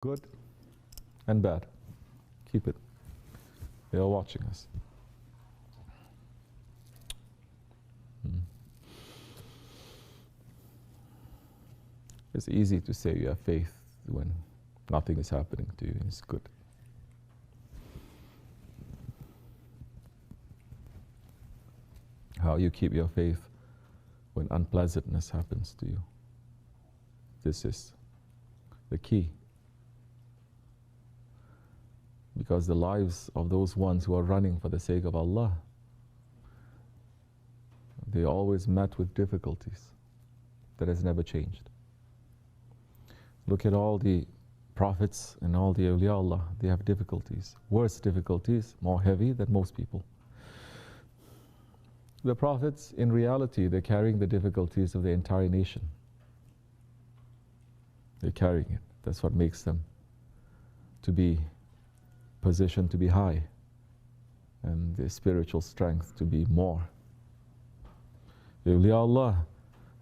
Good and bad. Keep it. They are watching us. It's easy to say you have faith when nothing is happening to you. It's good. How you keep your faith when unpleasantness happens to you. This is the key. Because the lives of those ones who are running for the sake of Allah, they always met with difficulties. That has never changed. Look at all the prophets and all the awliya Allah, they have difficulties. Worse difficulties, more heavy than most people. The prophets, in reality, they're carrying the difficulties of the entire nation. They're carrying it. That's what makes them to be positioned to be high, and their spiritual strength to be more. The awliya Allah,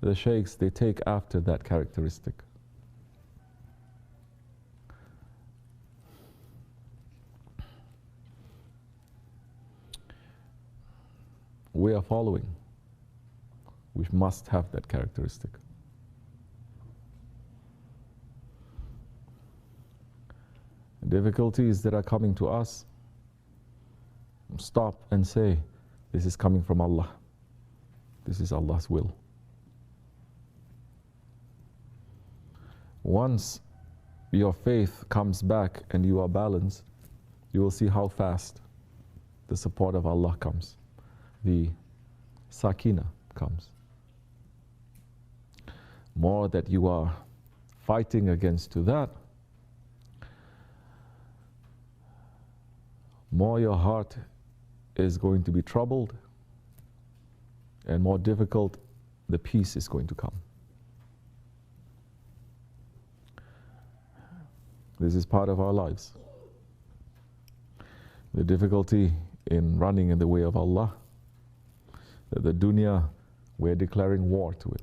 the sheikhs, they take after that characteristic. We are following. We must have that characteristic. Difficulties that are coming to us, stop and say, this is coming from Allah. This is Allah's will. Once your faith comes back and you are balanced, you will see how fast the support of Allah comes. The sakina comes. More that you are fighting against to that, more your heart is going to be troubled, and more difficult the peace is going to come. This is part of our lives. The difficulty in running in the way of Allah, that the dunya, we're declaring war to it.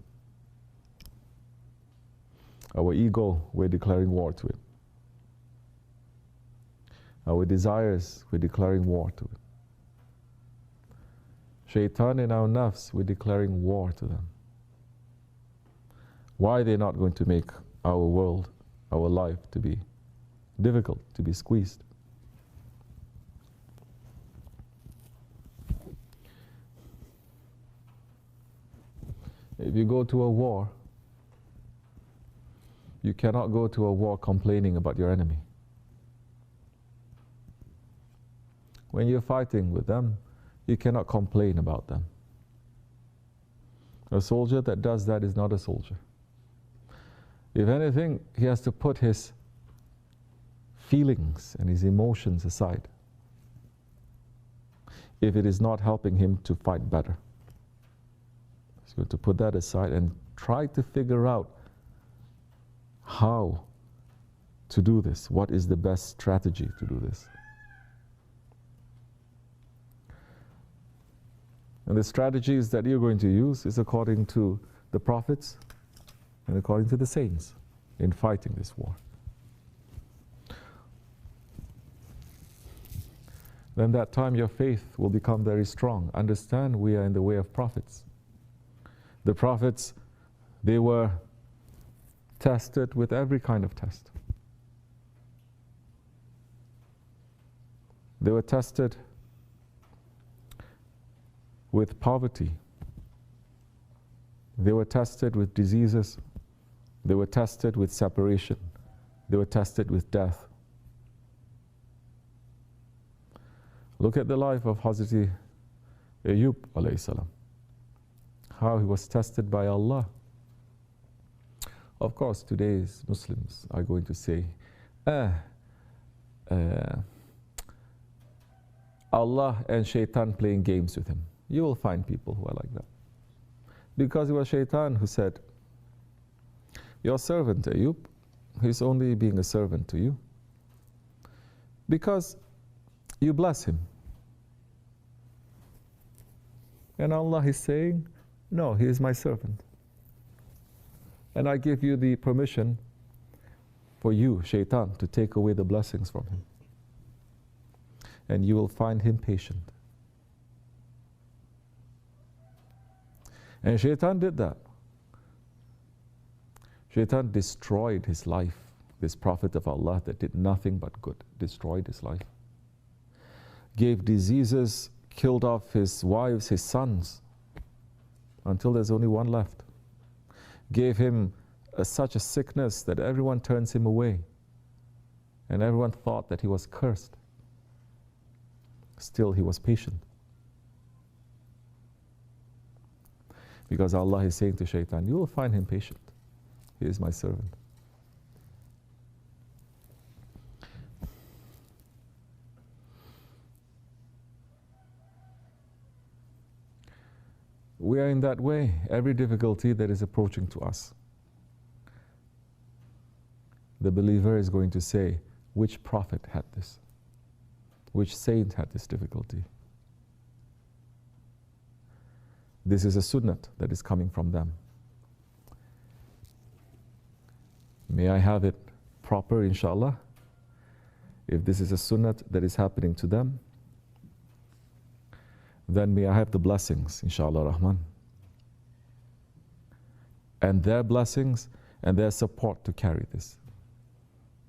Our ego, we're declaring war to it. Our desires, we're declaring war to it. Shaitan and our nafs, we're declaring war to them. Why are they not going to make our world, our life to be difficult, to be squeezed? If you go to a war, you cannot go to a war complaining about your enemy. When you're fighting with them, you cannot complain about them. A soldier that does that is not a soldier. If anything, he has to put his feelings and his emotions aside if it is not helping him to fight better. He's going to put that aside and try to figure out how to do this. What is the best strategy to do this? And the strategies that you're going to use is according to the prophets and according to the saints in fighting this war. Then that time your faith will become very strong. Understand, we are in the way of prophets. The prophets, they were tested with every kind of test. They were tested with poverty. They were tested with diseases. They were tested with separation. They were tested with death. Look at the life of Hazrat Ayyub alayhi salam. How he was tested by Allah. Of course, today's Muslims are going to say, Allah and Shaitan playing games with him. You will find people who are like that. Because it was Shaitan who said, your servant Ayyub, he's only being a servant to you because you bless him. And Allah is saying, no, he is my servant. And I give you the permission for you, shaitan, to take away the blessings from him. And you will find him patient. And shaitan did that. Shaitan destroyed his life. This prophet of Allah that did nothing but good, destroyed his life. Gave diseases, killed off his wives, his sons, until there's only one left. Gave him such a sickness that everyone turns him away. And everyone thought that he was cursed. Still, he was patient. Because Allah is saying to shaitan, you will find him patient. He is my servant. We are in that way. Every difficulty that is approaching to us, the believer is going to say, which prophet had this? Which saint had this difficulty? This is a sunnat that is coming from them. May I have it proper, inshallah? If this is a sunnat that is happening to them, then may I have the blessings, inshallah rahman. And their blessings and their support to carry this.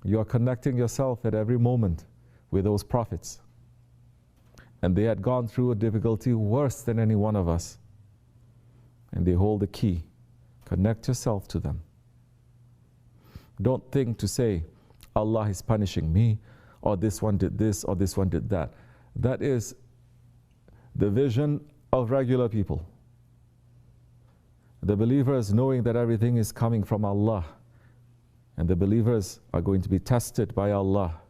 You are connecting yourself at every moment with those prophets. And they had gone through a difficulty worse than any one of us. And they hold the key. Connect yourself to them. Don't think to say, Allah is punishing me, or this one did this, or this one did that. That is the vision of regular people. The believers knowing that everything is coming from Allah, and the believers are going to be tested by Allah,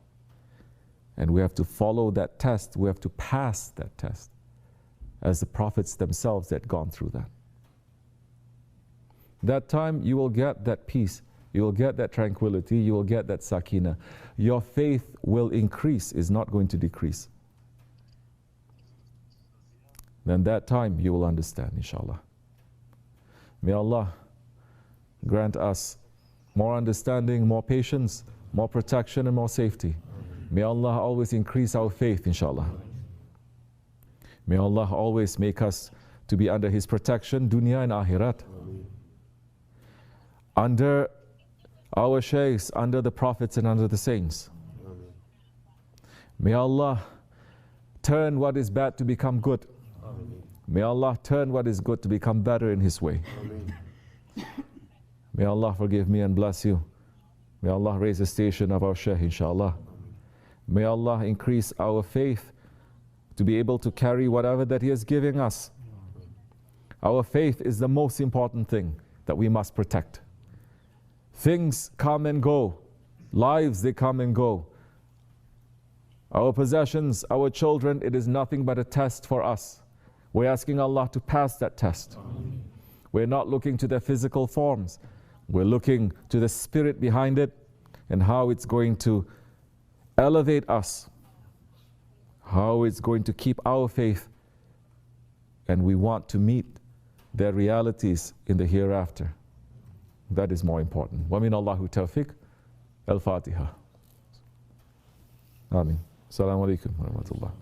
and we have to follow that test, we have to pass that test, as the prophets themselves had gone through that. That time you will get that peace, you will get that tranquility, you will get that sakina. Your faith will increase, is not going to decrease. Then that time you will understand, inshallah. May Allah grant us more understanding, more patience, more protection, and more safety. May Allah always increase our faith, inshallah. May Allah always make us to be under His protection, dunya and akhirat. Under our shaykhs, under the prophets and under the saints. May Allah turn what is bad to become good. May Allah turn what is good to become better in His way. May Allah forgive me and bless you. May Allah raise the station of our shaykh, inshallah. May Allah increase our faith to be able to carry whatever that He is giving us. Our faith is the most important thing that we must protect. Things come and go. Lives, they come and go. Our possessions, our children, it is nothing but a test for us. We're asking Allah to pass that test. Amen. We're not looking to their physical forms. We're looking to the spirit behind it and how it's going to elevate us, how it's going to keep our faith. And we want to meet their realities in the hereafter. That is more important. Wa min Allahu tawfiq. Al-Fatiha. Amin. Assalamu alaikum wa rahmatullah.